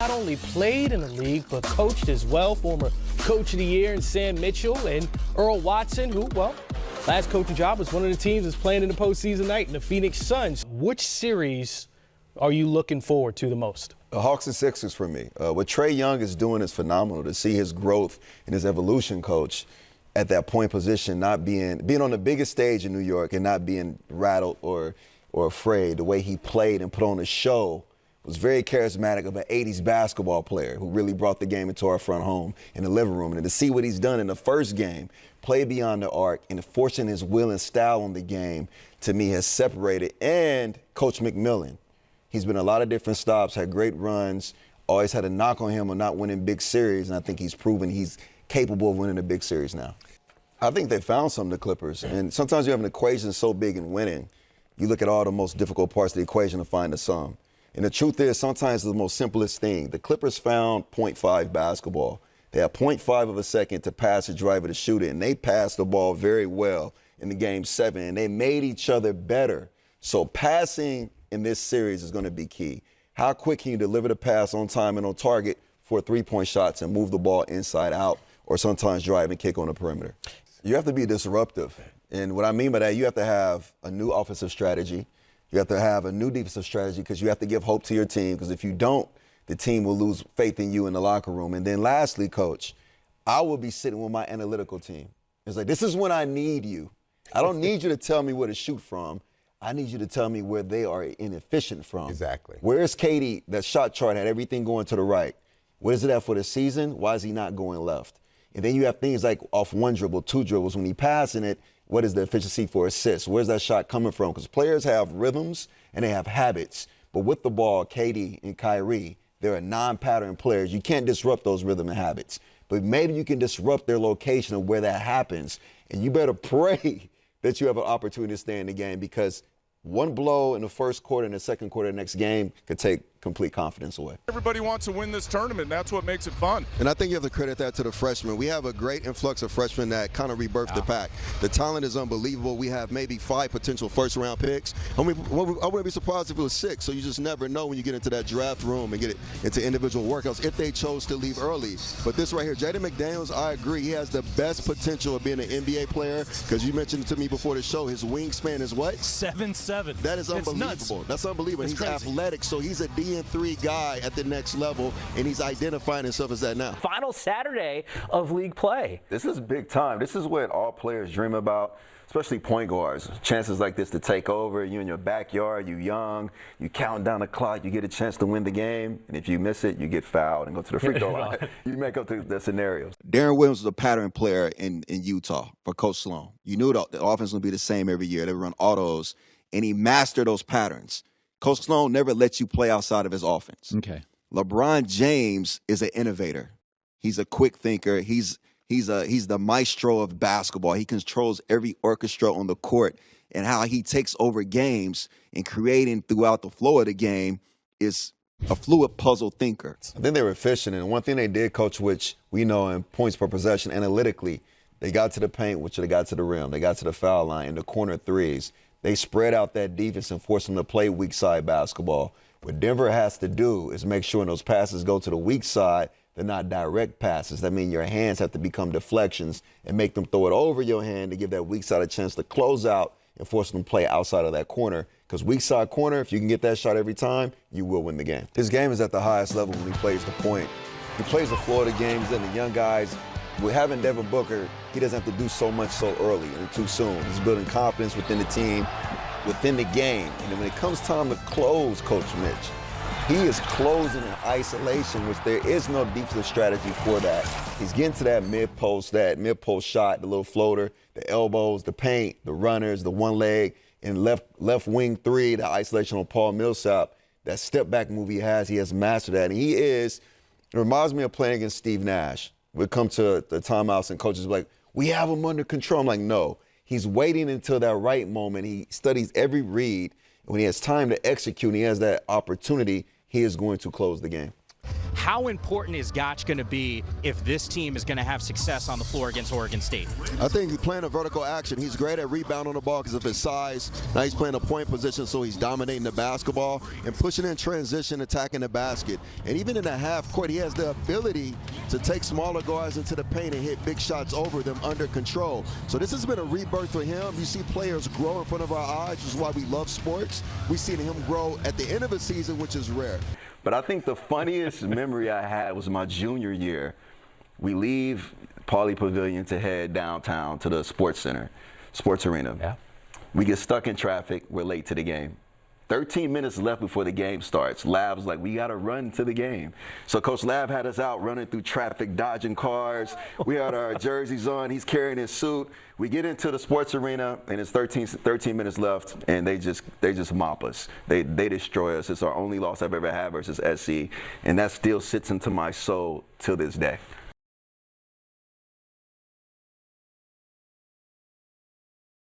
Not only played in the league, but coached as well. Former Coach of the Year in Sam Mitchell and Earl Watson, who, well, last coaching job was one of the teams that's playing in the postseason night in the Phoenix Suns. Which series are you looking forward to the most? The Hawks and Sixers for me. What Trae Young is doing is phenomenal. To see his growth and his evolution, coach, at that point position, not being on the biggest stage in New York and not being rattled or afraid. The way he played and put on a show was very charismatic of an 80s basketball player who really brought the game into our front home in the living room. And to see what he's done in the first game, play beyond the arc and forcing his will and style on the game, to me has separated. And Coach McMillan, he's been a lot of different stops, had great runs, always had a knock on him on not winning big series, and I think he's proven he's capable of winning a big series now. I think they found something, the Clippers, and sometimes you have an equation so big in winning, you look at all the most difficult parts of the equation to find the sum. And the truth is, sometimes the most simplest thing. The Clippers found 0.5 basketball. They have 0.5 of a second to pass a driver to shoot it, and they passed the ball very well in the game 7, and they made each other better. So passing in this series is going to be key. How quick can you deliver the pass on time and on target for three-point shots and move the ball inside out, or sometimes drive and kick on the perimeter? You have to be disruptive. And what I mean by that, you have to have a new offensive strategy. You have to have a new defensive strategy because you have to give hope to your team, because if you don't, the team will lose faith in you in the locker room. And then lastly, Coach, I will be sitting with my analytical team. It's like, this is when I need you. I don't need you to tell me where to shoot from. I need you to tell me where they are inefficient from. Exactly. Where's Katie? That shot chart had everything going to the right. What is it at for the season? Why is he not going left? And then you have things like off one dribble, two dribbles. When he passing it, what is the efficiency for assists? Where's that shot coming from? Because players have rhythms and they have habits. But with the ball, KD and Kyrie, they're non-pattern players. You can't disrupt those rhythm and habits. But maybe you can disrupt their location of where that happens. And you better pray that you have an opportunity to stay in the game, because one blow in the first quarter and the second quarter of the next game could take complete confidence away. Everybody wants to win this tournament, and that's what makes it fun. And I think you have to credit that to the freshmen. We have a great influx of freshmen that kind of rebirthed the pack. The talent is unbelievable. We have maybe 5 potential first-round picks. I wouldn't be surprised if it was 6, so you just never know when you get into that draft room and get it into individual workouts if they chose to leave early. But this right here, Jaden McDaniels, I agree, he has the best potential of being an NBA player, because you mentioned to me before the show, his wingspan is what? 7'7". That is unbelievable. That's unbelievable. He's crazy. Athletic, so he's a D3 guy at the next level, and he's identifying himself as that now. Final Saturday of league play. This is big time. This is what all players dream about, especially point guards. Chances like this to take over. You in your backyard, you young, you count down the clock, you get a chance to win the game, and if you miss it, you get fouled and go to the free throw line. You make up the scenarios. Darren Williams was a pattern player in Utah for Coach Sloan. You knew the offense would be the same every year. They would run autos, and he mastered those patterns. Coach Sloan never lets you play outside of his offense. Okay. LeBron James is an innovator. He's a quick thinker. He's the maestro of basketball. He controls every orchestra on the court, and how he takes over games and creating throughout the flow of the game is a fluid puzzle thinker. I think they were efficient, and one thing they did, Coach, which we know in points per possession analytically, they got to the paint, which they got to the rim. They got to the foul line and the corner threes. They spread out that defense and force them to play weak side basketball. What Denver has to do is make sure when those passes go to the weak side, they're not direct passes. That means your hands have to become deflections and make them throw it over your hand to give that weak side a chance to close out and force them to play outside of that corner. Because weak side corner, if you can get that shot every time, you will win the game. His game is at the highest level when he plays the point. He plays the floor of the game. He's in the young guys. With having Devin Booker, he doesn't have to do so much so early and too soon. He's building confidence within the team, within the game. And then when it comes time to close, Coach Mitch, he is closing in isolation, which there is no defensive strategy for that. He's getting to that mid-post shot, the little floater, the elbows, the paint, the runners, the one leg, and left wing three, the isolation on Paul Millsap. That step-back move he has mastered that. And it reminds me of playing against Steve Nash. We'll come to the timeouts and coaches be like, we have him under control. I'm like, no. He's waiting until that right moment. He studies every read. When he has time to execute and he has that opportunity, he is going to close the game. How important is Gotch going to be if this team is going to have success on the floor against Oregon State? I think playing a vertical action, he's great at rebounding the ball because of his size. Now he's playing a point position, so he's dominating the basketball and pushing in transition, attacking the basket. And even in the half court, he has the ability to take smaller guards into the paint and hit big shots over them under control. So this has been a rebirth for him. You see players grow in front of our eyes, which is why we love sports. We've seen him grow at the end of a season, which is rare. But I think the funniest memory I had was my junior year. We leave Pauley Pavilion to head downtown to the sports arena. Yeah. We get stuck in traffic. We're late to the game. 13 minutes left before the game starts. Lav's like, we got to run to the game. So Coach Lav had us out running through traffic, dodging cars. We had our jerseys on. He's carrying his suit. We get into the sports arena, and it's 13 minutes left, and they just mop us. They destroy us. It's our only loss I've ever had versus SC, and that still sits into my soul till this day.